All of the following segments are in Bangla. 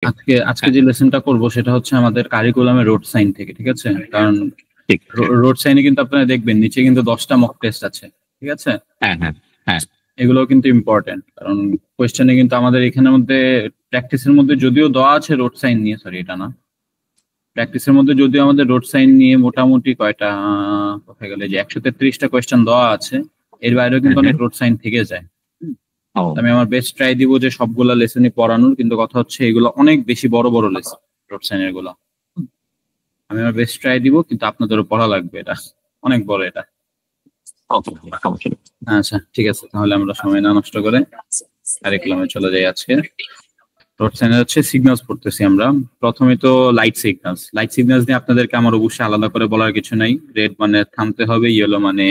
আজকে আজকে হ্যাঁ যে লেসনটা করব সেটা হচ্ছে আমাদের কারিকুলামে রোড সাইন থেকে, ঠিক আছে? কারণ ঠিক। রোড সাইনে কিন্তু আপনারা দেখবেন নিচে কিন্তু 10টা মক টেস্ট আছে, ঠিক আছে? হ্যাঁ হ্যাঁ হ্যাঁ এগুলো কিন্তু ইম্পর্টেন্ট, কারণ কোয়েশ্চেনে কিন্তু আমাদের এখানের মধ্যে প্র্যাকটিসের মধ্যে যদিও দেওয়া আছে রোড সাইন নিয়ে, সরি এটা না, প্র্যাকটিসের মধ্যে যদিও আমাদের রোড সাইন নিয়ে মোটামুটি কয়টা কোথায় গেলে যে 133টা কোয়েশ্চেন দেওয়া আছে, এর বাইরেও কিন্তু হ্যাঁ অনেক হ্যাঁ। রোড সাইন থেকে যায়। ও আমি আমার বেস্ট ট্রাই দিব যে সবগুলা লেসনই পড়ানোর, কিন্তু কথা হচ্ছে এগুলো অনেক বেশি বড় বড় লেসন রোড সাইনের গুলো। আমি আমার বেস্ট ট্রাই দিব, কিন্তু আপনাদেরও পড়া লাগবে, এটা অনেক বড় এটা। ওকে, সমস্যা নেই। আচ্ছা ঠিক আছে, তাহলে আমরা সময় না নষ্ট করে কারিকুলামে চলে যাই। আজকে রোড সাইনের হচ্ছে সিগন্যালস পড়তেছি আমরা। প্রথমে তো লাইট সিগন্যালস নিয়ে আপনাদেরকে আমার অবশ্যই আলাদা করে বলার কিছু নাই। রেড মানে থামতে হবে, ইয়েলো মানে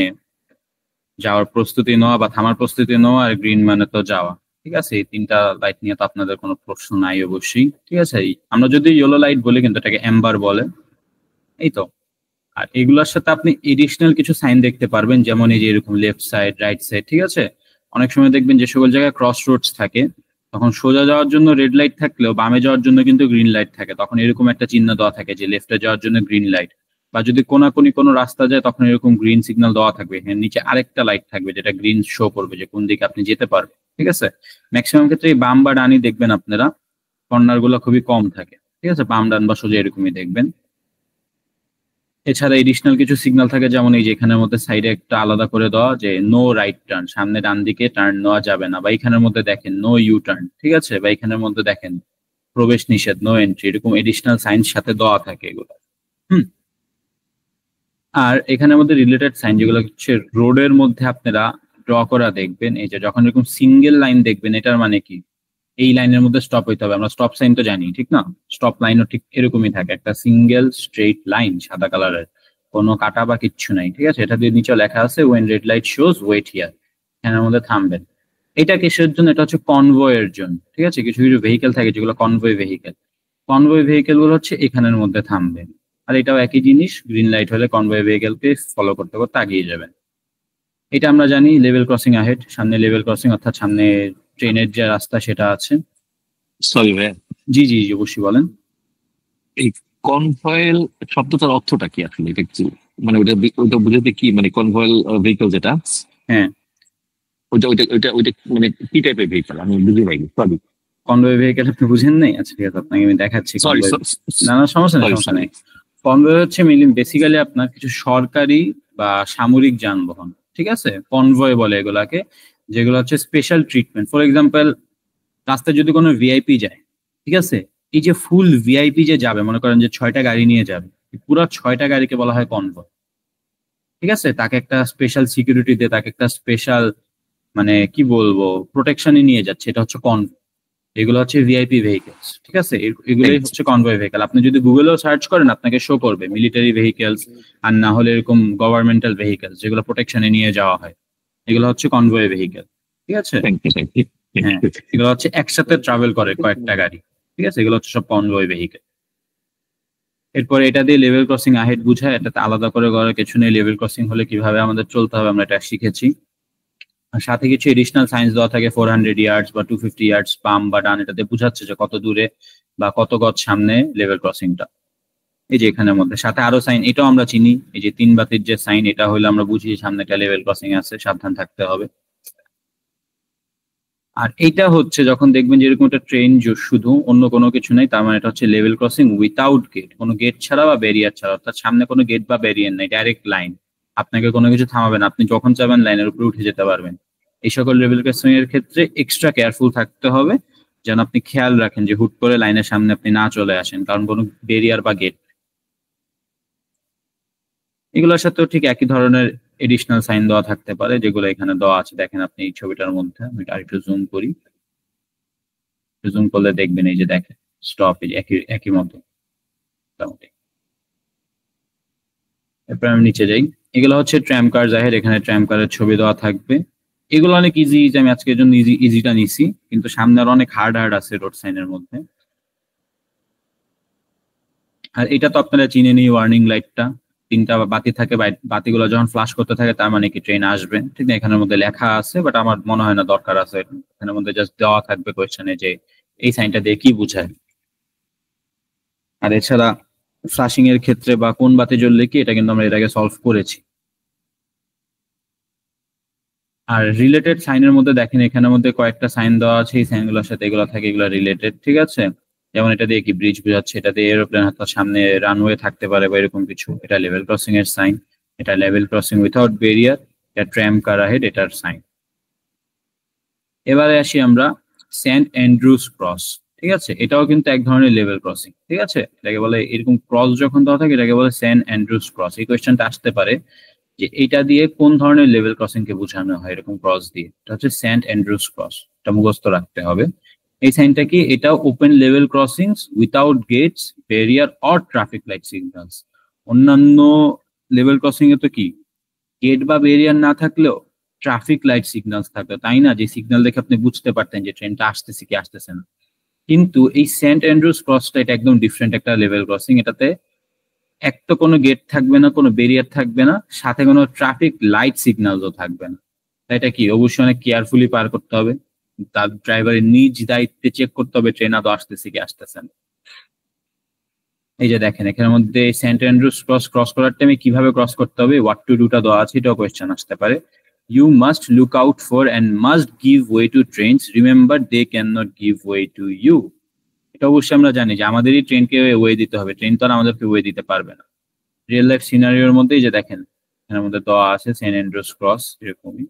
যাওয়ার প্রস্তুতি নেওয়া বা থামার প্রস্তুতি নেওয়া, আর গ্রিন মানে তো যাওয়া। ঠিক আছে, এই তিনটা লাইট নিয়ে তো আপনাদের কোনো প্রশ্ন নাই অবশ্যই। ঠিক আছে, আমরা যদি ইয়েলো লাইট বলি কিন্তু এটাকে এম্বার বলে, এই তো। আর এগুলোর সাথে আপনি এডিশনাল কিছু সাইন দেখতে পারবেন, যেমন এই যে এরকম লেফট সাইড, রাইট সাইড, ঠিক আছে? অনেক সময় দেখবেন যে সকল জায়গায় ক্রস রোডস থাকে, তখন সোজা যাওয়ার জন্য রেড লাইট থাকলেও বামে যাওয়ার জন্য কিন্তু গ্রিন লাইট থাকে, তখন এরকম একটা চিহ্ন দেওয়া থাকে যে লেফটে যাওয়ার জন্য গ্রিন লাইট। বা যদি কোনাকুনি কোনো রাস্তা যায় তখন এরকম গ্রিন সিগন্যাল দেওয়া থাকবে, হ্যাঁ নিচে আরেকটা লাইট থাকবে যেটা গ্রিন শো করবে যে কোন দিকে আপনি যেতে পারবেন। ঠিক আছে, ম্যাক্সিমাম ক্ষেত্রে এই বাম বা ডানি দেখবেন আপনারা, কর্নার গুলো খুবই কম থাকে। ঠিক আছে, বাম ডান বা সোজা এরকমই দেখবেন। এছাড়া এডিশনাল কিছু সিগন্যাল থাকে, যেমন এই যে এখানের মধ্যে সাইডে একটা আলাদা করে দেওয়া যে নো রাইট টার্ন, সামনে ডান দিকে টার্ন নেওয়া যাবে না, বা এখানের মধ্যে দেখেন নো ইউ টার্ন, ঠিক আছে? বা এখানের মধ্যে দেখেন প্রবেশ নিষেধ, নো এন্ট্রি, এরকম এডিশনাল সাইন সাথে দেওয়া থাকে এগুলো। হুম। আর এখানের মধ্যে রিলেটেড সাইন যেগুলো হচ্ছে রোডের মধ্যে আপনারা ড্র করা দেখবেন, এই যে যখন এরকম সিঙ্গেল লাইন দেখবেন এটার মানে কি, এই লাইনের মধ্যে স্টপ হইতে হবে। আমরা স্টপ সাইন তো জানি, ঠিক না? স্টপ লাইনও ঠিক এরকমই থাকে, একটা সিঙ্গেল স্ট্রেট লাইন সাদা কালারের, কোনো কাটা বা কিচ্ছু নাই। ঠিক আছে, এটা দিয়ে নিচে লেখা আছে when red light shows wait here, এখানের মধ্যে থামবেন। এটা কিসের জন্য? এটা হচ্ছে কনভয়ের জন্য। ঠিক আছে, কিছু কিছু ভেহিকেল থাকে যেগুলো কনভয় ভেহিকেল, কনভয় ভেহিকেল গুলো হচ্ছে এখানের মধ্যে থামবে। আর এটাও একই জিনিস, গ্রিন লাইট হলে কনভয় ভেহিকেলকে ফলো করতে করতে আগিয়ে যাবেন। এটা আমরা জানি। লেভেল ক্রসিং আহেড, সামনে লেভেল ক্রসিং অর্থাৎ সামনে ট্রেনের যে রাস্তা সেটা আছে। সরি ভাই, জি জি জি, অবশ্যই বলেন। এই কনভয়েল শব্দটার অর্থটা কি আসলে? এটা কি মানে ওটা ওটা বুঝাতে কি, মানে কনভয়েল ভেহিকল যেটা, হ্যাঁ, ওইটা ওইটা ওইটা ওইটা মানে কি টাইপের ভেহিকল আমি বুঝতে পারিনি, সরি। কনভয় ভেহিকেল আপনি বুঝেন নাই? আচ্ছা ঠিক আছে, আপনাকে আমি দেখাচ্ছি সরি কনভয়। না না, সমস্যা নেই, সরি সমস্যা সরি। নেই। কনভয় হচ্ছে বেসিক্যালি আপনার কিছু সরকারি বা সামরিক যানবাহন, ঠিক আছে? কনভয় বলে এগুলাকে, যেগুলো হচ্ছে স্পেশাল ট্রিটমেন্ট। ফর এক্সাম্পল, রাস্তায় যদি কোনো ভিআইপি যায়, ঠিক আছে, এই যে ফুল ভিআইপি যে যাবে, মনে করেন যে 6টা গাড়ি নিয়ে যাবে, পুরো 6টা গাড়িকে বলা হয় কনভয়। ঠিক আছে, তাকে একটা স্পেশাল সিকিউরিটি দিয়ে, তাকে একটা স্পেশাল মানে কি বলবো প্রোটেকশনে নিয়ে যাচ্ছে, এটা হচ্ছে কনভয়। এগুলো হচ্ছে ভিআইপি ভেহিকেলস, ঠিক আছে? এগুলোই হচ্ছে কনভয় ভেহিকেল। আপনি যদি গুগলেও সার্চ করেন আপনাকে শো করবে মিলিটারি ভেহিকেলস, আর না হলে এরকম গভর্নমেন্টাল ভেহিকেলস যেগুলো প্রোটেকশনে নিয়ে যাওয়া হয়, এগুলো হচ্ছে কনভয় ভেহিকেল। ঠিক আছে, thank you thank you thank হ্যাঁ, ইউ। এগুলো হচ্ছে একসাথে ট্রাভেল করে কয়েকটা গাড়ি। ঠিক আছে, এগুলো হচ্ছে সব কনভয় ভেহিকেল। এরপরে এটা দিয়ে লেভেল ক্রসিং আহেড বুঝায়, এটাতে আলাদা করে করার কিছু নেই। লেভেল ক্রসিং হলে কিভাবে আমাদের চলতে হবে আমরা এটা শিখেছি। আর সাথে কিছু এডিশনাল সায়েন্স দেওয়া থাকে, 400 ইয়ার্ডস বা 250 ইয়ার্ডস বাম বা ডান, এটাতে বুঝাচ্ছে যে কত দূরে বা কত গজ সামনে লেভেল ক্রসিংটা। এই যে এখানের মধ্যে সাথে আরো সাইন, এটাও আমরা চিনি, এই যে 3 বাতির যে সাইন, এটা হলে আমরা বুঝি সামনে একটা লেভেল ক্রসিং আছে, সাবধান থাকতে হবে। আর এইটা হচ্ছে যখন দেখবেন যে এরকম একটা ট্রেন শুধু, অন্য কোনো কিছু নাই, তার মানে এটা হচ্ছে লেভেল ক্রসিং উইথাউট গেট, কোনো গেট ছাড়া বা ব্যারিয়ার ছাড়া, অর্থাৎ সামনে কোনো গেট বা ব্যারিয়ার নাই, ডাইরেক্ট লাইন। আপনাকে কোনো কিছু থামাবে না, আপনি যখন চাবেন লাইনের উপরে উঠে যেতে পারবেন। এই সকল লেভেল ক্রসিং এর ক্ষেত্রে এক্সট্রা কেয়ারফুল থাকতে হবে, যেন আপনি খেয়াল রাখেন যে হুট করে লাইনের সামনে আপনি না চলে আসেন, কারণ কোনো ব্যারিয়ার বা গেট। এগুলোর সাথেও ঠিক একই ধরনের এডিশনাল সাইন দেওয়া থাকতে পারে, যেগুলো এখানে দেওয়া আছে। দেখেন আপনি এই ছবিটার মধ্যে, আমি আরেকটু জুম করি, জুম করলে দেখবেন এই যে দেখেন স্টপ, এই যে একই একই মতো মোটামুটি। এরপর আমি নিচে যাই, এগুলো হচ্ছে ট্র্যাম কার জাহের, এখানে ট্র্যাম কারের ছবি দেওয়া থাকবে। এগুলো অনেক ইজি, যে আমি আজকের জন্য ইজিটা নিছি, কিন্তু সামনে আরো অনেক হার্ড হার্ড আছে রোড সাইনের মধ্যে। আর এটা তো আপনারা চিনে নি, ওয়ার্নিং লাইটটা 3টা বাতি থাকে, বাতিগুলো যখন ফ্লাশ করতে থাকে তার মানে কি ট্রেন আসবে, ঠিক না? এখানের মধ্যে লেখা আছে, বাট আমার মনে হয় না দরকার আছে। এখানের মধ্যে জাস্ট দেওয়া থাকবে কোয়েশ্চেনে যে এই সাইনটা দিয়ে কি বুঝায়। আর এছাড়া ফ্লাশিং এর ক্ষেত্রে বা কোন বাতি জ্বললে কি, এটা কিন্তু আমরা এর আগে সলভ করেছি। আর রিলেটেড সাইনের মধ্যে দেখেন এখানের মধ্যে কয়েকটা সাইন দেওয়া আছে, এই সাইনগুলোর সাথে এগুলো থাকে, এগুলো রিলেটেড, ঠিক আছে। যেমন এটা দিয়ে কি ব্রিজ বোঝাচ্ছে, এটা দিয়ে এরোপ্লেন হাতে সামনে রানওয়ে থাকতে পারে বা এরকম কিছু, এটা লেভেল ক্রসিং এর সাইন। এটা লেভেল ক্রসিং উইথাউট ব্যারিয়ার, এটা ট্র্যাম কার আহেড, এটার সাইন। এবারে আসি আমরা সেন্ট অ্যান্ড্রুজ ক্রস, ঠিক আছে। এটাও কিন্তু এক ধরনের লেভেল ক্রসিং, ঠিক আছে। এটাকে বলে, এরকম ক্রস যখন দেওয়া থাকে এটাকে বলে সেন্ট অ্যান্ড্রুজ ক্রস। এই কোয়েশ্চেনটা আসতে পারে যে এটা দিয়ে কোন ধরনের লেভেল ক্রসিং কে বোঝানো হয় এরকম ক্রস দিয়ে। এটা হচ্ছে সেন্ট অ্যান্ড্রুজ ক্রস, এটা মুখস্থ রাখতে হবে। এই সাইনটা কি, এটা open level crossings without gates, barrier or traffic light signals. অন্যান্য লেভেল ক্রসিং এ তো কি গেট বা ব্যারিয়ার না থাকলেও ট্রাফিক লাইট সিগন্যালস থাকতো, তাই না, যে সিগন্যাল দেখে আপনি বুঝতে পারতেন যে ট্রেনটা আসতেছে কি আসতেছে না। কিন্তু এই সেন্ট অ্যান্ড্রুজ ক্রসটা এটা একদম ডিফারেন্ট একটা লেভেল ক্রসিং। এটাতে এক তো কোনো গেট থাকবে না, কোনো ব্যারিয়ার থাকবে না, সাথে কোনো ট্রাফিক লাইট সিগন্যালও থাকবে না। তাই এটা কি অবশ্যই অনেক কেয়ারফুলি পার করতে হবে, তার ড্রাইভারের নিজ দায়িত্বে চেক করতে হবে ট্রেন আদৌ আসতেছে কি আসতেছে না। এই যে দেখেন এখানের মধ্যে সেন্ট অ্যান্ড্রুজ ক্রস করার টাইমে কিভাবে ক্রস করতে হবে, হোয়াট টু ডুটা দেওয়া আছে, এটাও কোয়েশ্চেন আসতে পারে। You must look out for and must give way to trains, remember they can not give way to you. এটা অবশ্যই আমরা জানি যে আমাদেরই ট্রেনকে ওয়ে দিতে হবে, ট্রেন তো আর আমাদেরকে ওয়ে দিতে পারবে না। রিয়েল লাইফ সিনারিওর মধ্যে এই যে দেখেন এর মধ্যে দেওয়া আছে সেন্ট অ্যান্ড্রুজ ক্রস এরকমই।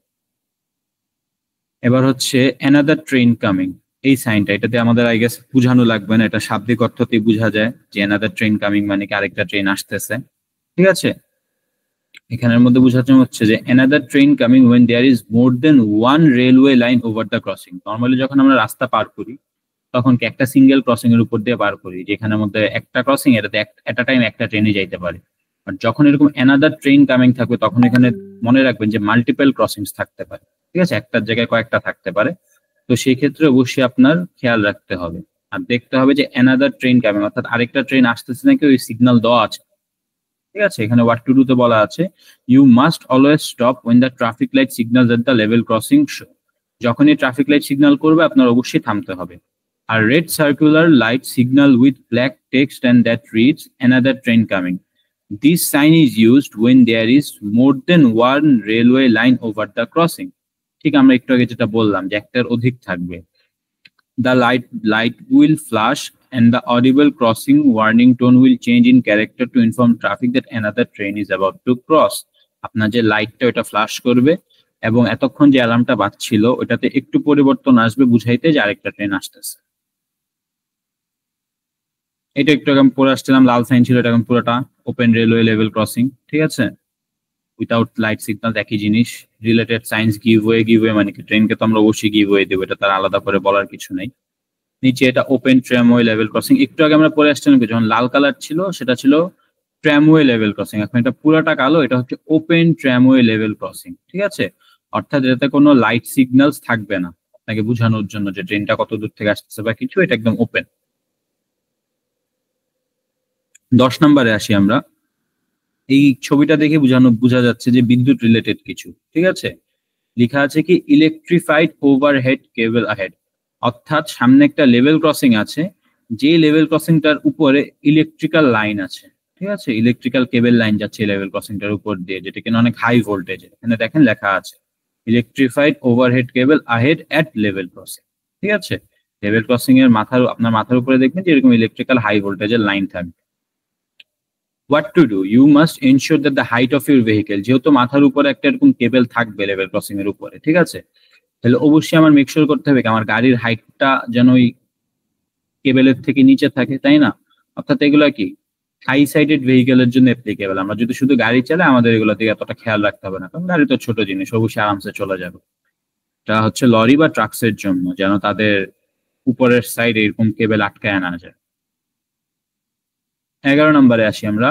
এবার হচ্ছে অ্যানাদার ট্রেন কামিং, এই সাইনটা এটাতে আমাদের আই গেস বুঝানো লাগবে না, এটা শাব্দিক অর্থতেই বোঝা যায় যে অ্যানাদার ট্রেন কামিং মানে কি আরেকটা ট্রেন আসতেছে, ঠিক আছে। এখানের মধ্যে বোঝানো হচ্ছে যে another train coming when there is more than one railway line over the crossing. Normally যখন আমরা রাস্তা পার করি তখন কি একটা সিঙ্গেল ক্রসিং এর উপর দিয়ে পার করি, যেখানের মধ্যে একটা ক্রসিং, এটাতে এট আ টাইম একটা ট্রেনে যাইতে পারে। আর যখন এরকম অ্যানাদার ট্রেন কামিং থাকবে তখন এখানে মনে রাখবেন যে মাল্টিপল ক্রসিংস থাকতে পারে, ঠিক আছে, একটার জায়গায় কয়েকটা থাকতে পারে। তো সেই ক্ষেত্রে অবশ্যই আপনার খেয়াল রাখতে হবে আর দেখতে হবে যে অ্যানাদার ট্রেন কামিং অর্থাৎ আরেকটা ট্রেন আসতেছে নাকি ওই সিগন্যাল দেওয়া আছে, ঠিক আছে। এখানে হোয়াট টু ডু তে বলা আছে you must always stop when the traffic light signal at the level crossing show. যখনই ট্রাফিক লাইট সিগন্যাল করবে আপনার অবশ্যই থামতে হবে। আর red circular light signal with black text and that reads another train coming. This sign is used when there is more than one railway line over the crossing. ঠিক আমরা একটু আগে যেটা বললাম যে একটার অধিক থাকবে। The light will flash and the audible crossing warning tone will change in character to inform traffic that another train is about to cross. আপনার যে লাইটটা ওটা ফ্ল্যাশ করবে এবং এতক্ষণ যে অ্যালার্মটা বাজছিল ওটাতে একটু পরিবর্তন আসবে বুঝাইতে যে আরেকটা ট্রেন আসতেছে। এটা একটু আগে পড়ে আসছিলাম, লাল সাইন ছিল, এটা এখন পুরোটা ওপেন রেলওয়ে লেভেল ক্রসিং, ঠিক আছে, উইথাউট লাইট সিগন্যাল, একই জিনিস। রিলেটেড সাইন্স গিভ ওয়ে মানে কি ট্রেনকে তো আমরা অবশ্যই গিভ ওয়ে দেবো, এটা তার আলাদা করে বলার কিছু নেই। নিচে এটা ওপেন ট্রামওয়ে লেভেল ক্রসিং, একটু আগে আমরা পড়ে আসছিলাম যখন লাল কালার ছিল সেটা ছিল ট্রামওয়ে লেভেল ক্রসিং, এখন এটা পুরোটা কালো, এটা হচ্ছে ওপেন ট্রামওয়ে লেভেল ক্রসিং, ঠিক আছে। অর্থাৎ এটাতে কোনো লাইট সিগন্যালস থাকবে না আপনাকে বোঝানোর জন্য যে ট্রেনটা কত দূর থেকে আসতেছে বা কিছু, এটা একদম ওপেন। 10 নম্বরে আসি আমরা। এই ছবিটা দেখে বোঝা যাচ্ছে যে বিদ্যুৎ রিলেটেড কিছু, ঠিক আছে। লেখা আছে কি ইলেকট্রিফাইড ওভারহেড কেবল আহেড, অর্থাৎ সামনে একটা লেভেল ক্রসিং আছে, যে লেভেল ক্রসিংটার উপরে ইলেকট্রিক্যাল লাইন আছে, ঠিক আছে, ইলেকট্রিক্যাল কেবল লাইন যাচ্ছে লেভেল ক্রসিংটার উপর দিয়ে, যেটা কিনা অনেক হাই ভোল্টেজ। এখানে দেখেন লেখা আছে ইলেকট্রিফাইড ওভারহেড কেবল আহেড এট লেভেল ক্রসিং, ঠিক আছে। লেভেল ক্রসিং এর আপনার মাথার উপরে দেখবেন যে এরকম ইলেকট্রিক্যাল হাই ভোল্টেজের লাইন থাকবে। What to do, you must ensure that the height of your vehicle, যেহেতু মাথার উপরে একটা এরকম কেবল থাকবে লেভেল ক্রসিং এর উপরে, ঠিক আছে, তাহলে অবশ্যই আমার মেক শিওর করতে হবে আমার গাড়ির হাইটটা যেন ওই কেবলের থেকে নিচে থাকে, তাই না। অর্থাৎ এগুলা কি হাই সাইডেড ভেহিকেলের জন্য অ্যাপ্লিকেবল। আমরা যদি শুধু গাড়ি চালাই আমাদের এগুলো দিকে এতটা খেয়াল রাখতে হবে না, কারণ গাড়ি তো ছোট জিনিস, অবশ্যই আরামসে চলে যাবে। এটা হচ্ছে লরি বা ট্রাকসের জন্য, যেন তাদের উপরের সাইডে এরকম কেবল আটকায় আনা যায়। 11 নম্বরে আসি আমরা,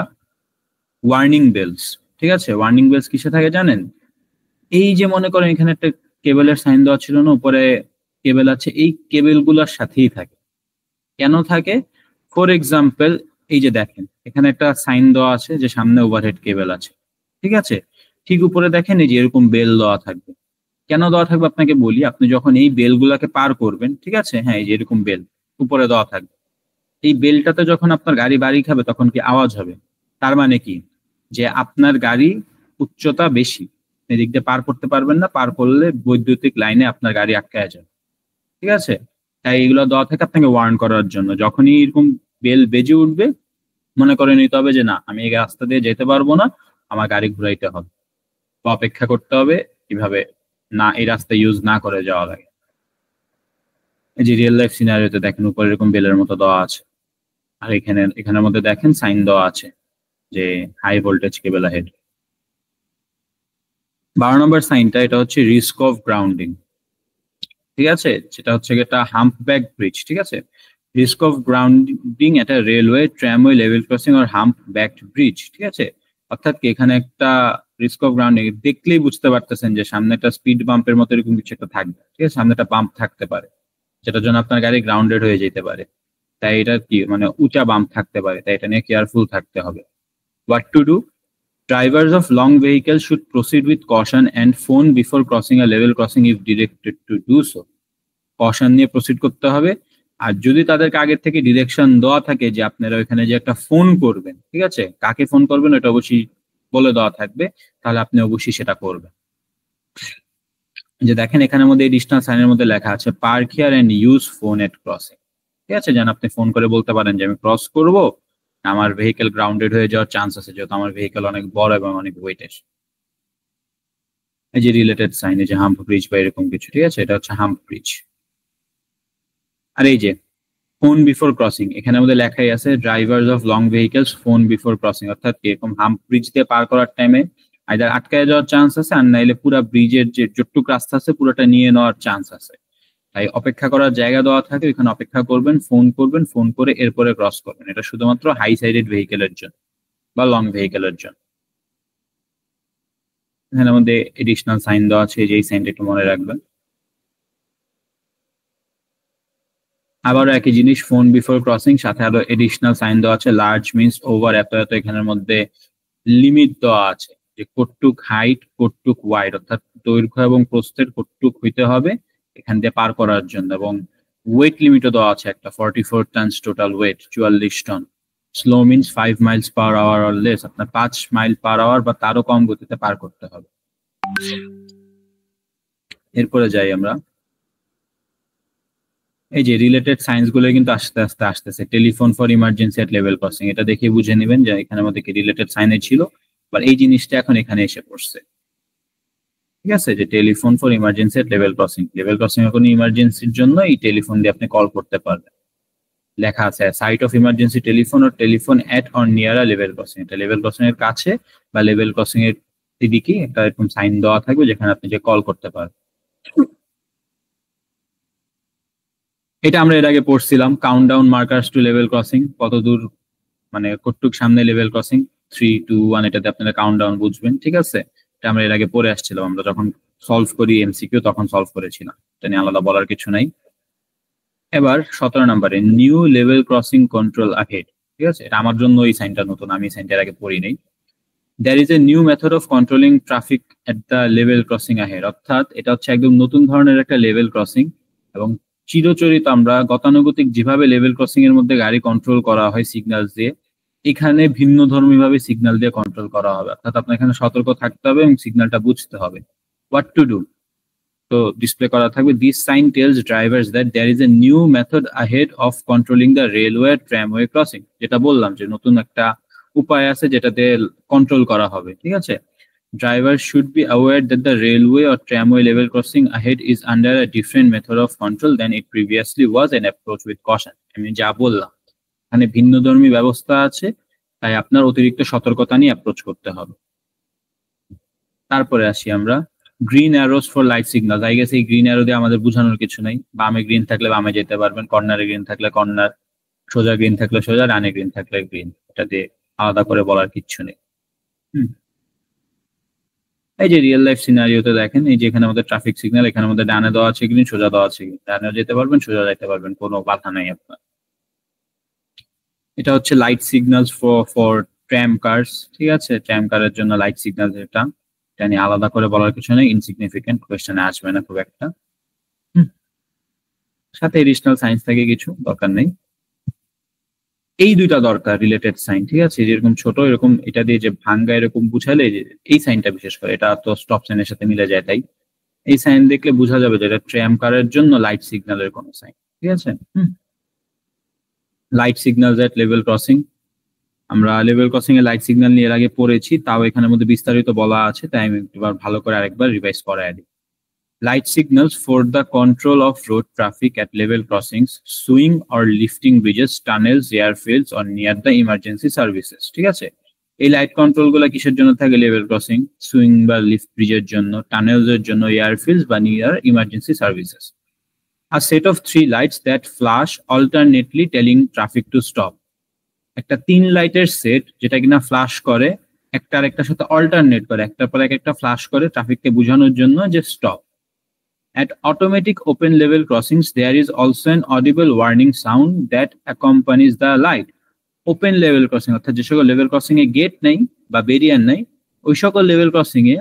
ওয়ার্নিং বেলস, ঠিক আছে। ওয়ার্নিং বেলস কিসে থাকে জানেন, এই যে মনে করেন এখানে একটা কেবলের সাইন দেওয়া ছিল না, উপরে কেবল আছে, এই কেবল গুলার সাথেই থাকে। কেন থাকে, ফর এক্সাম্পল এই যে দেখেন এখানে একটা সাইন দেওয়া আছে যে সামনে ওভারহেড কেবল আছে, ঠিক আছে, ঠিক উপরে দেখেন এই যে এরকম বেল দেওয়া থাকবে। কেন দেওয়া থাকবে আপনাকে বলি, আপনি যখন এই বেল গুলাকে পার করবেন, ঠিক আছে, হ্যাঁ এই যে এরকম বেল উপরে দেওয়া থাকবে, এই বেলটাতে যখন আপনার গাড়ি বাড়ি খাবে তখন কি আওয়াজ হবে, তার মানে কি যে আপনার গাড়ি উচ্চতা বেশি, এদিক দিয়ে পার করতে পারবেন না, পার করলে বৈদ্যুতিক লাইনে আপনার গাড়ি আটকায় যাবে। ঠিক আছে, তাই এগুলো দেওয়া থাকে আপনাকে ওয়ার্ন করার জন্য। যখনই এরকম বেল বেজে উঠবে মনে করে নিতে হবে যে না আমি এই রাস্তা দিয়ে যেতে পারবো না, আমার গাড়ি ঘুরাইতে হবে বা অপেক্ষা করতে হবে, কিভাবে না এই রাস্তা ইউজ না করে যাওয়া লাগে। এই যে রিয়েল লাইফ সিনারিওতে দেখেন উপরে এরকম বেলের মতো দেওয়া আছে, আর এখানের মধ্যে দেখেন সাইন দেওয়া আছে যে হাই ভোল্টেজ কেবল আহেড। 12 নম্বর সাইনটা এটা হচ্ছে রিস্ক অফ গ্রাউন্ডিং। ঠিক আছে, যেটা হচ্ছে একটা হাম্পব্যাক ব্রিজ। ঠিক আছে, রিস্ক অফ গ্রাউন্ডিং এটা রেলওয়ে, ট্রামওয়ে, লেভেল ক্রসিং আর হাম্প ব্যাকড ব্রিজ। ঠিক আছে, অর্থাৎ কি এখানে একটা রিস্ক অফ গ্রাউন্ডিং দেখলেই বুঝতে পারতেছেন যে সামনে একটা স্পিড বাম্পের মতো এরকম কিছু একটা থাকবে। ঠিক আছে, সামনে একটা বাম্প থাকতে পারে যেটার জন্য আপনার গাড়ি গ্রাউন্ডেড হয়ে যেতে পারে, তাই এটা কি মানে উঁচা বাম্প থাকতে পারে, তাই এটা নিয়ে কেয়ারফুল থাকতে হবে। What to do? Drivers of long vehicles should proceed with caution and phone before crossing a level crossing if directed to do so. Caution নিয়ে প্রসিড করতে হবে, আর যদি তাদেরকে আগের থেকে ডিরেকশন দেওয়া থাকে যে আপনারা ওইখানে যে একটা ফোন করবেন, ঠিক আছে, কাকে ফোন করবেন ওটা অবশ্যই বলে দেওয়া থাকবে, তাহলে আপনি অবশ্যই সেটা করবেন। যে দেখেন এখানের মধ্যে এডিশনাল সাইনের মধ্যে লেখা আছে park here and use phone at crossing. ঠিক আছে, যেন আপনি ফোন করে বলতে পারেন যে আমি ক্রস করব, আমার ভেহিকেল গ্রাউন্ডেড হয়ে যাওয়ার চান্স আছে যেহেতু আমার ভেহিকেল অনেক বড় এবং অনেক ওয়েটের। এই যে রিলেটেড সাইন, এই যে হাম্প ব্রিজ বা এরকম কিছু। ঠিক আছে, এটা হচ্ছে হাম্প ব্রিজ। আর এই যে ফোন বিফোর ক্রসিং, এখানে আমাদের লেখাই আছে drivers of long vehicles phone before crossing, অর্থাৎ এরকম হাম্প ব্রিজ দিয়ে পার করার টাইমে আইদার আটকায় যাওয়ার চান্স আছে, আর নাইলে পুরো ব্রিজের যে যতটুক রাস্তা আছে পুরোটা নিয়ে নেওয়ার চান্স আছে। তাই অপেক্ষা করার জায়গা দেওয়া থাকে, এখানে অপেক্ষা করবেন, ফোন করে এরপরে ক্রস করবেন। এটা শুধুমাত্র হাই সাইডেড ভেহিকেলের জন্য বা লং ভেহিকেলের জন্য। এখানে আমাদের এডিশনাল সাইন দেওয়া আছে, যে এই সাইনটা একটু মনে রাখবেন। আবারও একই জিনিস, ফোন বিফোর ক্রসিং, সাথে আরো এডিশনাল সাইন দেওয়া আছে লার্জ মিনস ওভার, এত এখানের মধ্যে লিমিট দেওয়া আছে যে কতটুক হাইট কতটুক ওয়াইড, অর্থাৎ দৈর্ঘ্য এবং প্রস্থের কতটুক হইতে হবে এখান দিয়ে পার করার জন্য। এবং ওয়েট লিমিটও দেওয়া আছে একটা, 44 tons total weight, 44 ton. Slow means 5 miles per hour or less, আপনার 5 মাইল পার আওয়ার বা তারও কম গতিতে পার করতে হবে। এরপরে যাই আমরা, এই যে রিলেটেড সায়েন্স গুলো কিন্তু আস্তে আস্তে আসতেছে। Telephone for emergency at level crossing, এটা দেখে বুঝে নেবেন যে এখানের মধ্যে কি রিলেটেড সাইনে ছিল, বা এই জিনিসটা এখন এখানে এসে পড়ছে। ঠিক আছে, যে telephone for emergency at level crossing, level crossing এর কোনো ইমার্জেন্সির জন্য এই টেলিফোন দিয়ে আপনি কল করতে পারবেন। লেখা আছে সাইট অফ ইমার্জেন্সি টেলিফোন ও telephone at or near a level crossing, এটা লেভেল ক্রসিং এর কাছে বা লেভেল ক্রসিং এর দিকে একটা এরকম সাইন দেওয়া থাকবে যেখানে আপনি যে কল করতে পারবেন। এটা আমরা এর আগে পড়ছিলাম, countdown markers to level crossing, কত দূর মানে কতটুক সামনে লেভেল ক্রসিং, 3, 2, 1, এটাতে আপনারা কাউন্টডাউন বুঝবেন। ঠিক আছে, এটা আমরা এর আগে পড়ে আসছিলাম, আমরা যখন সলভ করি এমসিকিউ তখন সলভ করেছিলাম, এটা নিয়ে আলাদা বলার কিছু নাই। এবার 17 নম্বরে new level crossing control ahead. ঠিক আছে, এটা আমার জন্য এই সাইনটা নতুন, আমি এই সাইনটার আগে পড়ি নাই। There is a new method of controlling traffic at the level crossing ahead, অর্থাৎ এটা হচ্ছে একদম নতুন ধরনের একটা লেভেল ক্রসিং। এবং চিরচরিত আমরা গতানুগতিক যেভাবে লেভেল ক্রসিং এর মধ্যে গাড়ি কন্ট্রোল করা হয় সিগন্যাল দিয়ে, এখানে ভিন্ন ধর্মী ভাবে সিগন্যাল দিয়ে কন্ট্রোল করা হবে, অর্থাৎ আপনার এখানে সতর্ক থাকতে হবে এবং সিগন্যালটা বুঝতে হবে। What to do? তো ডিসপ্লে করা থাকবে this sign tells drivers that there is a new method ahead of controlling the railway tramway crossing, যেটা বললাম যে নতুন একটা উপায় আছে যেটাতে কন্ট্রোল করা হবে। ঠিক আছে, drivers should be aware that the railway or tramway level crossing ahead is under a different method of control than it previously was and approach with caution. আমি যা বললাম এখানে ভিন্নধর্মী ব্যবস্থা আছে, তাই আপনার অতিরিক্ত সতর্কতা নিয়ে অ্যাপ্রোচ করতে হবে। তারপরে আসি আমরা green arrows for light signal. I guess এই গ্রিন অ্যারো দিয়ে আমাদের বোঝানোর কিছু নেই, বামে গ্রিন থাকলে বামে যেতে পারবেন, কর্নারে গ্রিন থাকলে কর্নার, সোজা গ্রিন থাকলে সোজা, ডানে গ্রিন থাকলে গ্রিন, এটা দিয়ে আলাদা করে বলার কিচ্ছু নেই। এই যে রিয়েল লাইফ সিনারিওতে দেখেন, এই যে এখানে আমাদের ট্রাফিক সিগন্যাল, এখানে আমাদের ডানে দেওয়া আছে গ্রিন, সোজা দেওয়া আছে গ্রিন, ডানে যেতে পারবেন সোজা যেতে পারবেন, কোনো বাধা নাই আপনার। এটা হচ্ছে light signals for tram cars. ঠিক আছে, ট্রাম কারের জন্য লাইট সিগন্যাল, এটা নিয়ে আলাদা করে বলার কিছু নেই, ইনসিগনিফিকেন্ট, কোয়েশ্চেনে আসবে না খুব একটা। সাথে এডিশনাল সায়েন্স থেকে কিছু দরকার নেই। এই দুইটা দরকার রিলেটেড সাইন, ঠিক আছে, যেরকম ছোট এরকম এটা দিয়ে যে ভাঙ্গা এরকম বুঝালে এই সাইনটা বিশেষ করে এটা তো স্টপ সাইনের সাথে মিলে যায়, তাই এই সাইন দেখলে বোঝা যাবে যে এটা ট্রাম কারের জন্য লাইট সিগন্যালের কোনো সাইন, ঠিক আছে। লাইট সিগন্যাল এট লেভেল ক্রসিং, আমরা লেভেল ক্রসিং এ লাইট সিগন্যাল নিয়ে এর আগে পড়েছি, তাও এখানের মধ্যে বিস্তারিত বলা আছে, তাই আমি একবার ভালো করে আরেকবার রিভাইজ করাই দিই। Light signals for the control of road traffic at level crossings, swing or lifting bridges, tunnels, airfields or near the emergency services, ঠিক আছে। এই লাইট কন্ট্রোল গুলা কিসের জন্য থাকে? লেভেল ক্রসিং, সুইং বা লিফট ব্রিজের জন্য, টানেলস এর জন্য, এয়ারফিল্ডস বা near emergency services. A set of 3 lights that flash alternately telling traffic to stop, একটা 3 লাইটের সেট যেটা কিনা ফ্ল্যাশ করে, একটার একটার সাথে অল্টারনেট করে, একটার পর একটা ফ্ল্যাশ করে ট্রাফিককে বোঝানোর জন্য যে stop. At automatic open level crossings, there is also an audible warning sound that accompanies the light. Open level crossing অর্থাৎ যে সকল লেভেল ক্রসিং এ গেট নেই বা ব্যারিয়ার নেই, ওই সকল লেভেল ক্রসিং এ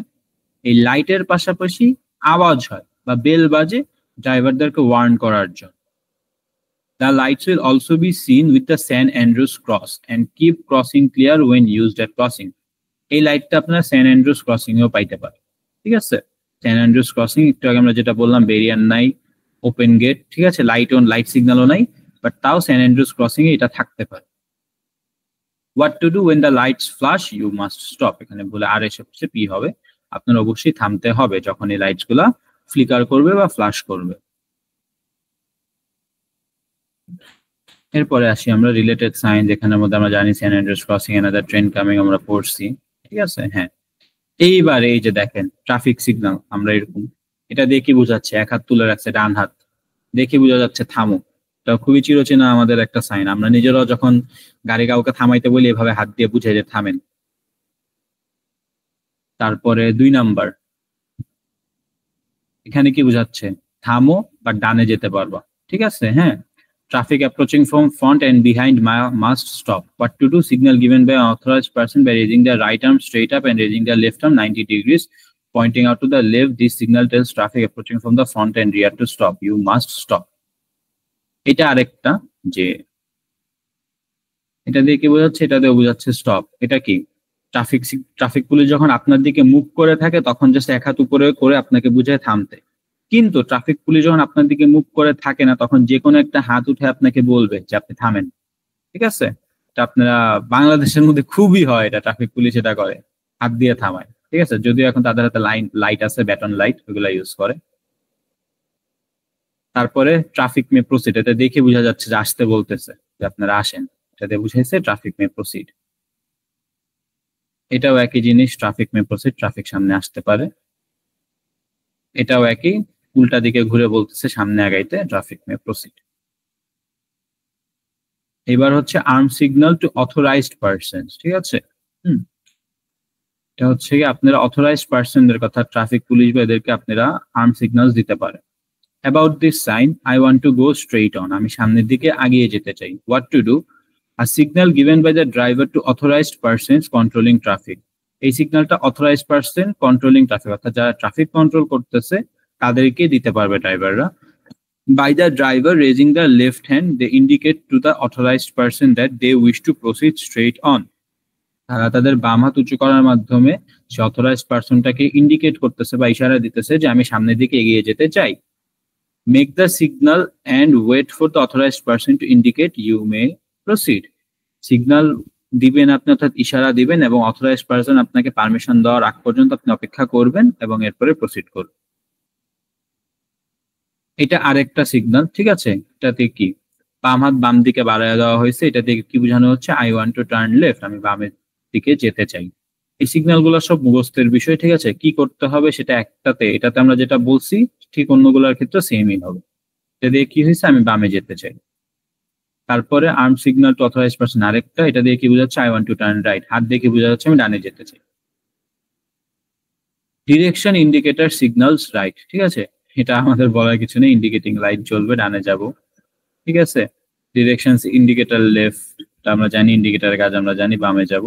এই লাইটের পাশাপাশি আওয়াজ হয় বা বেল বাজে ড্রাইভারদেরকে ওয়ার্ন করার জন্য। The lights will also be seen with the San Andreas cross and keep crossing clear when used at crossing. এই লাইটটা আপনারা স্যান অ্যান্ড্রুস ক্রসিং এও পাইতে পারেন, ঠিক আছে। স্যান অ্যান্ড্রুস ক্রসিং একটু আগে আমরা যেটা বললাম, ব্যারিয়ার নাই, ওপেন গেট, ঠিক আছে, লাইট সিগন্যালও নাই, বাট তাও স্যান অ্যান্ড্রুস ক্রসিং এ এটা থাকতে পারে। What to do when the lights flash, you must stop, এখানে বলে আর এসে পি হবে, আপনার অবশ্যই থামতে হবে যখন এই লাইটস গুলা ফ্লিকার করবে বা ফ্ল্যাশ করবে। এরপরে আসি আমরা রিলেটেড সাইন, যেখানের মধ্যে আমরা জানি San Andrews crossing, another train coming আমরা পড়ছি, ঠিক আছে। হ্যাঁ, এইবার এই যে দেখেন ট্রাফিক সিগন্যাল, আমরা এরকম এটা দিয়ে কি বোঝাচ্ছে? এক হাত তুলে রাখছে, ডান হাত, দেখে বোঝা যাচ্ছে থামো। এটা খুবই চিরচেনা আমাদের একটা সাইন, আমরা নিজেরাও যখন গাড়ি কাউকে থামাইতে বলি এভাবে হাত দিয়ে বুঝাই যে থামেন। তারপরে 2 নাম্বার, এখানে কি বোঝাচ্ছে? থামো বা ডানে যেতে পারবা, ঠিক আছে। হ্যাঁ, traffic approaching from front and behind must stop. What to do? Signal given by an authorized person by raising the right arm straight up and raising the left arm 90 degrees, pointing out to the left. This signal tells traffic approaching from the front and rear to stop. You must stop. এটা আরেকটা, যে এটা দিয়ে কি বোঝাচ্ছে? এটা দিয়ে বোঝাচ্ছে স্টপ। এটা কি? ট্রাফিক পুলিশ যখন আপনার দিকে মুভ করে থাকে তখন জাস্ট এক হাত উপরে করে আপনাকে বুঝায় থামতে, কিন্তু ট্রাফিক পুলিশ যখন আপনার দিকে মুভ করে থাকে না তখন যে কোনো একটা হাত উঠে আপনাকে বলবে যে আপনি থামেন, ঠিক আছে। এটা আপনারা বাংলাদেশের মধ্যে খুবই হয়, এটা ট্রাফিক পুলিশ এটা করে, হাত দিয়ে থামায়, ঠিক আছে। যদিও এখন তাদের হাতে লাইট আছে, ব্যাটন লাইট, ওগুলা ইউজ করে। তারপরে ট্রাফিক মে প্রসিড, এটা দেখে বোঝা যাচ্ছে যে আসতে বলতেছে, যে আপনারা আসেন, এটাতে বুঝাইছে ট্রাফিক মে প্রসিড। এটাও একই জিনিস, ট্রাফিক মে প্রসিড, ট্রাফিক সামনে আসতে পারে। এটাও একই, উল্টা দিকে ঘুরে বলতেছে সামনে আগাইতে, ট্রাফিক মে প্রসিড। এবার হচ্ছে arm signal two authorised person, ঠিক আছে। এটা হচ্ছে কি আপনারা অথরাইজড পারসনদের কথা, ট্রাফিক পুলিশ বা এদেরকে আপনারা আর্ম সিগন্যালস দিতে পারেন। About this sign, I want to go straight on, আমি সামনের দিকে আগিয়ে যেতে চাই। What to do? A signal given by the driver to authorised persons controlling traffic. এই সিগন্যালটা অথরাইজড পারসন কন্ট্রোলিং ট্রাফিক, অর্থাৎ যারা ট্রাফিক কন্ট্রোল করতেছে তাদেরকে দিতে পারবে ড্রাইভাররা। By the driver raising the left hand, they indicate to the authorized person that they wish to proceed straight on. তারা তাদের বাম হাত উঁচু করার মাধ্যমে সে অথরাইজড পারসনটাকে ইন্ডিকেট করতেছে বা ইশারা দিতেছে যে আমি সামনের দিকে এগিয়ে যেতে চাই। Make the signal and wait for the authorized person to indicate you may proceed. Signal দিবেন আপনি, অর্থাৎ ইশারা দিবেন, এবং অথরাইজড পারসন আপনাকে পারমিশন দেওয়ার আগ পর্যন্ত আপনি অপেক্ষা করবেন এবং এরপরে প্রসিড করবেন। এটা আরেকটা সিগন্যাল, ঠিক আছে। এটাতে কি বাম হাত বাম দিকে বাড়ায় দেওয়া হয়েছে, এটা থেকে কি বোঝানো হচ্ছে? I want to turn left, আমি বামের দিকে যেতে চাই। এই সিগন্যাল গুলো সব মুখস্থের বিষয়, ঠিক আছে। কি করতে হবে সেটা একটাতে, এটাতে আমরা যেটা বলছি ঠিক অন্যগুলোর ক্ষেত্রে সেমই হবে। এটা দিয়ে কি হয়েছে? আমি বামে যেতে চাই। তারপরে arm signal two authorised person আরেকটা, এটা দিয়ে কি বোঝাচ্ছে? I want to turn right, হাত দিয়ে কি বোঝা যাচ্ছে? আমি ডানে যেতে চাই। ডিরেকশন ইন্ডিকেটর সিগন্যালস রাইট, ঠিক আছে। এটা আমাদের বলার কিছু নেই, ইন্ডিকেটিং লাইট জ্বলবে, ডানে যাব, ঠিক আছে। ডিরেকশন ইন্ডিকেটর লেফট, আমরা জানি, ইন্ডিকেটরের কাজ আমরা জানি, বামে যাব।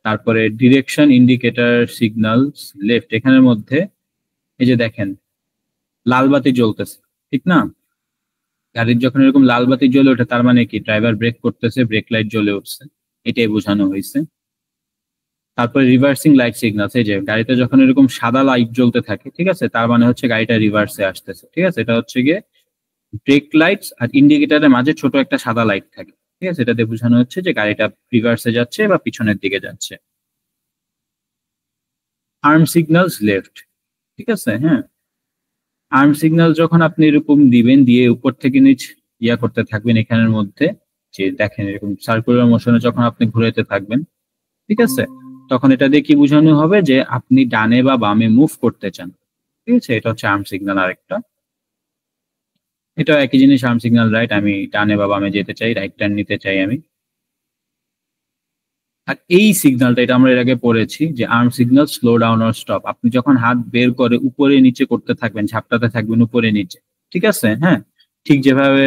তারপরে ডিরেকশন ইন্ডিকেটর সিগন্যালস লেফট, এখানের মধ্যে এই যে দেখেন লাল বাতি জ্বলতেছে, ঠিক না? গাড়ির যখন এরকম লাল বাতি জ্বলে ওঠে তার মানে কি ড্রাইভার ব্রেক করতেছে, ব্রেক লাইট জ্বলে উঠছে, এটাই বোঝানো হয়েছে। তারপরে রিভার্সিং লাইট সিগন্যাল, এই যে গাড়িতে যখন এরকম সাদা লাইট জ্বলতে থাকে, ঠিক আছে, তার মানে হচ্ছে গাড়িটা রিভার্সে আসতেছে, ঠিক আছে। এটা হচ্ছে গিয়ে ব্রেক লাইটস আর ইন্ডিকেটরের মাঝে ছোট একটা সাদা লাইট থাকে, ঠিক আছে, এটা দিয়ে বোঝানো হচ্ছে যে গাড়িটা রিভার্সে যাচ্ছে বা পিছনের দিকে যাচ্ছে। আর্ম সিগন্যালস লেফট, ঠিক আছে, হ্যাঁ, আর্ম সিগন্যাল যখন আপনি এরকম দিবেন, দিয়ে উপর থেকে নিচ করতে থাকবেন এখানের মধ্যে, যে দেখেন এরকম সার্কুলার মোশনে যখন আপনি ঘুরাইতে থাকবেন, ঠিক আছে, তখন এটা দিয়ে কি বোঝানো হবে যে আপনি ডানে বা বামে মুভ করতে চান, ঠিক আছে, এটা হচ্ছে আর্ম সিগন্যাল। আরেকটা, এটা একই জিনিস, আর্ম সিগন্যাল রাইট, আমি ডানে বা বামে যেতে চাই, রাইট টার্ন নিতে চাই আমি। আর এই সিগন্যালটা, এটা আমরা এর আগে পড়েছি যে arm signal slow down or stop, আপনি যখন হাত বের করে উপরে নিচে করতে থাকবেন, ঝাপটাতে থাকবেন উপরে নিচে, ঠিক আছে, হ্যাঁ, ঠিক যেভাবে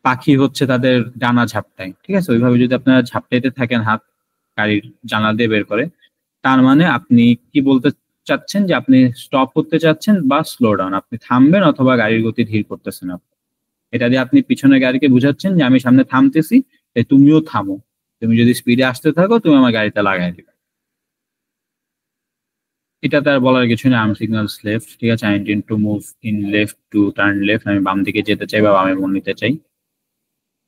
পাখি হচ্ছে তাদের ডানা ঝাপটায়, ঠিক আছে, ওইভাবে যদি আপনারা ঝাপটাইতে থাকেন হাত গাড়ির জানালা দিয়ে বের করে, তার মানে আপনি কি বলতে চাচ্ছেন যে আপনি স্টপ করতে চাচ্ছেন বা স্লো ডাউন, আপনি থামবেন অথবা গাড়ির গতি ধীর করতেছেন আপনি। এটা দিয়ে আপনি পিছনে গাড়িকে বুঝাচ্ছেন যে আমি সামনে থামতেছি, তুমিও থামো, তুমি যদি স্পিডে আসতে থাকো তুমি আমার গাড়িতে লাগাই দিবে। এটা তার বলার কিছু না, আর্ম সিগন্যালস লেফট, ঠিক আছে, I intend to move in left to turn left, আমি বাম দিকে যেতে চাই বা বামে মোড় নিতে চাই।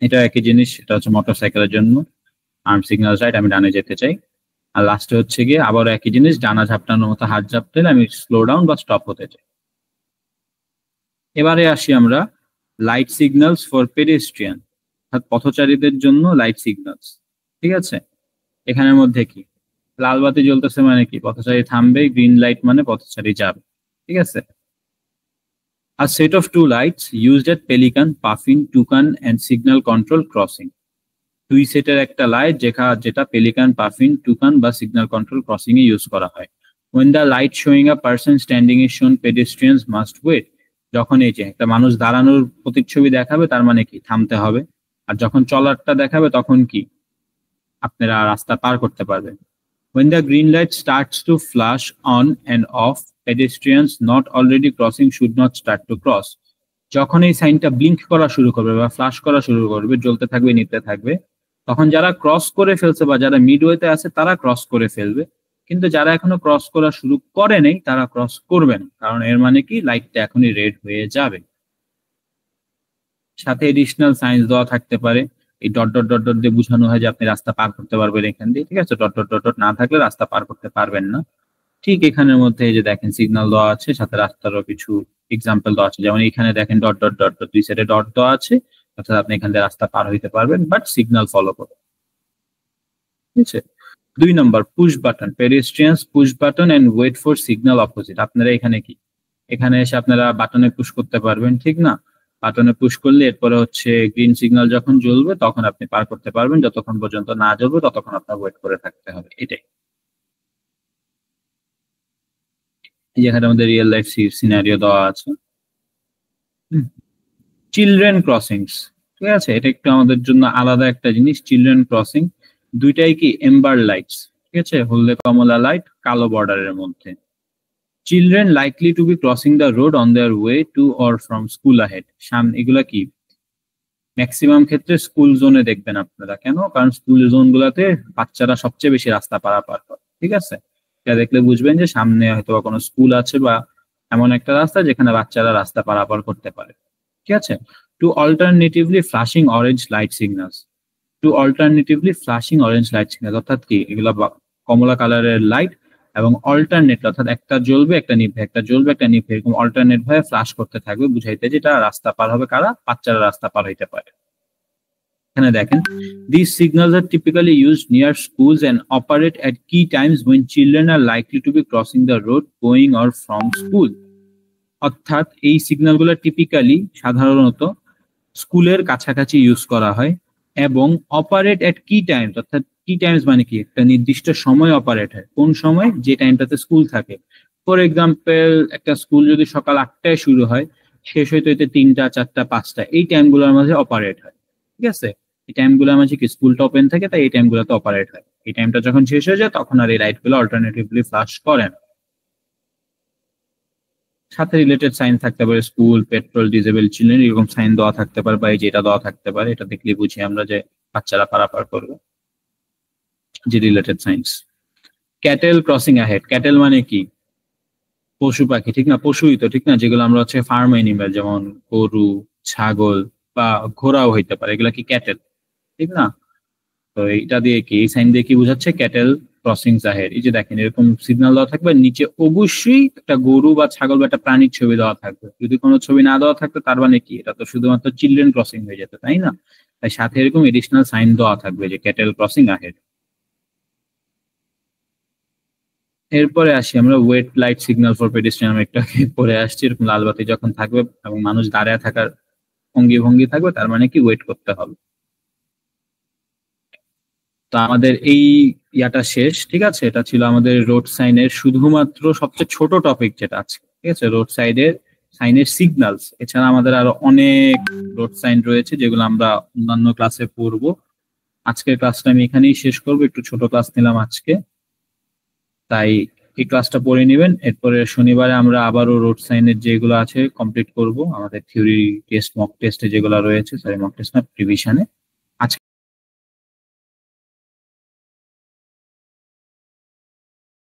এটা একই জিনিস, এটা হচ্ছে মোটরসাইকেলের জন্য, আর্ম সিগন্যালস রাইট, আমি ডানে যেতে চাই। আর লাস্টে হচ্ছে গিয়ে আবার একই জিনিস, ডানা ঝাপটানোর মতো হাত ঝাপটালে আমি স্লো ডাউন বা স্টপ হতে চাই। এবারে আসি আমরা লাইট সিগন্যালস ফর পেডেস্ট্রিয়ান, অর্থাৎ পথচারীদের জন্য লাইট সিগন্যালস, ঠিক আছে। এখানের মধ্যে কি, লাল বাতি জ্বলতেছে মানে কি পথচারী থামবে, গ্রিন লাইট মানে পথচারী যাবে, ঠিক আছে। আর set of two lights used at pelican, puffin, toucan and signal control crossing, দুই সেটের একটা লাইট যেটা পেলিকান, পাফিন, টুকান বা সিগন্যাল কন্ট্রোল ক্রসিং এ ইউজ করা হয়। when the light showing a person standing is shown, pedestrians must wait, যখন এই যে একটা মানুষ দাঁড়ানোর প্রতিচ্ছবি দেখাবে তার মানে কি থামতে হবে, আর যখন চলারটা দেখাবে তখন কি আপনারা রাস্তা পার করতে পারবেন। when the green light starts to flash on and off, pedestrians not already crossing should not start to cross, যখন এই সাইনটা ব্লিঙ্ক করা শুরু করবে বা ফ্ল্যাশ করা শুরু করবে, জ্বলতে থাকবে, নিতে থাকবে, তখন যারা ক্রস করে ফেলছে বা যারা মিডওয়েতে আছে তারা ক্রস করে ফেলবে, কিন্তু যারা এখনো ক্রস করা শুরু করে নেই তারা ক্রস করবে না, কারণ এর মানে কি লাইটটা এখনই রেড হয়ে যাবে। সাথে এডিশনাল সাইন্স দেওয়া থাকতে পারে, এই ডট ডট ডট ডট দিয়ে বোঝানো হয় যে আপনি রাস্তা পার করতে পারবেন এখান দিয়ে, ঠিক আছে, ডট ডট ডট ডট না থাকলে রাস্তা পার করতে পারবেন না। ঠিক এখানের মধ্যে এই যে দেখেন সিগন্যাল দেওয়া আছে, সাথে রাস্তারও কিছু এক্সাম্পল দেওয়া আছে, যেমন এখানে দেখেন ডট ডট ডট ডট, দুই সাইডে ডট দেওয়া আছে, অর্থাৎ আপনি এখান দিয়ে রাস্তা পার হইতে পারবেন, বাট সিগন্যাল ফলো করে, ঠিক আছে। 2 নম্বর push button, pedestrians push button and wait for signal opposite, আপনারা এখানে কি, এখানে এসে আপনারা বাটনে পুশ করতে পারবেন, ঠিক না, বাটনে পুশ করলে এরপরে হচ্ছে গ্রিন সিগন্যাল যখন জ্বলবে তখন আপনি পার করতে পারবেন, যতক্ষণ পর্যন্ত না জ্বলবে ততক্ষণ আপনার ওয়েট করে থাকতে হবে, এটাই। যেখানে আমাদের রিয়েল লাইফ সিনারিও দেওয়া আছে। চিলড্রেন ক্রসিংস, ঠিক আছে, এটা একটু আমাদের জন্য আলাদা একটা জিনিস। চিলড্রেন ক্রসিং দুইটাই কি এম্বার লাইটস, ঠিক আছে, হলদে কমলা লাইট কালো বর্ডারের মধ্যে। Children likely to be crossing the road on their way to or from school ahead, সামনে এগুলা কি ম্যাক্সিমাম ক্ষেত্রে স্কুল জোনে দেখবেন আপনারা, কেন, কারণ স্কুল জোন গুলাতে বাচ্চারা সবচেয়ে বেশি রাস্তা পারাপার করে, ঠিক আছে, এটা দেখলে বুঝবেন যে সামনে হয়তো কোনো স্কুল আছে বা এমন একটা রাস্তা যেখানে বাচ্চারা রাস্তা পারাপার করতে পারে, ঠিক আছে। Two alternatively flashing orange light signals, two alternatively flashing orange light signal, অর্থাৎ কি এগুলো কমলা কালারের লাইট এবং অল্টারনেট, অর্থাৎ একটা জ্বলবে একটা নিভে, একটা জ্বলবে একটা নিভে, এরকম অল্টারনেট ভাবে ফ্ল্যাশ করতে থাকবে, বুঝাইতে যেটা রাস্তা পার হবে কারা, বাচ্চারা রাস্তা পার হইতে পারে। এখানে দেখেন these signals are typically used near schools and operate at key times when children are likely to be crossing the road going or from school, অর্থাৎ এই সিগন্যালগুলো টিপিক্যালি সাধারণত স্কুলের কাছাকাছি ইউজ করা হয় এবং অপারেট এট কি টাইমস, অর্থাৎ কি টাইমস মানে কি একটা নির্দিষ্ট সময় অপারেট হয়, কোন সময়, যে টাইমটাতে স্কুল থাকে। ফর এক্সাম্পল একটা স্কুল যদি সকাল 8টায় শুরু হয়, শেষ হইতে হইতে 3টা 4টা 5টা, এই টাইমগুলোর মাঝে অপারেট হয়, ঠিক আছে, এই টাইমগুলোর মাঝে কি স্কুলটা ওপেন থাকে, তাই এই টাইমগুলোতে অপারেট হয়। এই টাইমটা যখন শেষ হয়ে যায় তখন আর এই লাইটগুলো অল্টারনেটিভলি ফ্ল্যাশ করে না। সাথে রিলেটেড সাইন থাকতে পারে, স্কুল, পেট্রোল, ডিজেবল চিলড্রেন, এরকম সাইন দেওয়া থাকতে পারে, বা এই যেটা দেওয়া থাকতে পারে, এটা দেখলে বুঝি আমরা যে বাচ্চারা পারাপার করবে, যে related science. Cattle crossing ahead, cattle মানে কি? পশু পাখি, ঠিক না? পশুই তো, ঠিক না? যেগুলো আমরা হচ্ছে ফার্ম এনিম্যাল, যেমন গরু, ছাগল বা ঘোড়াও হইতে পারে, এগুলা কি ক্যাটেল, ঠিক না? তো এইটা দিয়ে কি, এই সাইন দিয়ে কি বোঝাচ্ছে? Cattle crossing ahead. এই যে দেখেন এরকম সিগন্যাল দেওয়া থাকবে, নিচে অবশ্যই একটা গরু বা ছাগল বা একটা প্রাণীর ছবি দেওয়া থাকবে। যদি কোনো ছবি না দেওয়া থাকতো তার মানে কি, এটা তো শুধুমাত্র চিলড্রেন ক্রসিং হয়ে যেত, তাই না? তাই সাথে এরকম এডিশনাল সাইন দেওয়া থাকবে যে ক্যাটেল ক্রসিং অ্যাহেড। এরপরে আসি আমরা wait light signal for pedestrian, আমরা একটু আগে পরে আসছি। এরকম লাল বাতি যখন থাকবে এবং মানুষ দাঁড়ায় থাকার অঙ্গি ভঙ্গি থাকবে, তার মানে কি ওয়েট করতে হবে। তো আমাদের এই ইয়াটা শেষ, ঠিক আছে? এটা ছিল আমাদের রোড সাইনের শুধুমাত্র সবচেয়ে ছোট টপিক যেটা আছে, ঠিক আছে? রোড সাইডের সাইনের সিগন্যালস। এছাড়া আমাদের আরো অনেক রোড সাইন রয়েছে যেগুলো আমরা অন্যান্য ক্লাসে পড়বো। আজকের ক্লাসটা আমি এখানেই শেষ করবো, একটু ছোট ক্লাস নিলাম আজকে, তাই এই ক্লাসটা পড়ে নেবেন। এরপরে শনিবারে আমরা আবারও রোড সাইনের যেগুলো আছে কমপ্লিট করব, আমাদের থিওরি টেস্ট, মক টেস্টে যেগুলো রয়েছে, সরি মক টেস্ট না, প্রিভিশনে।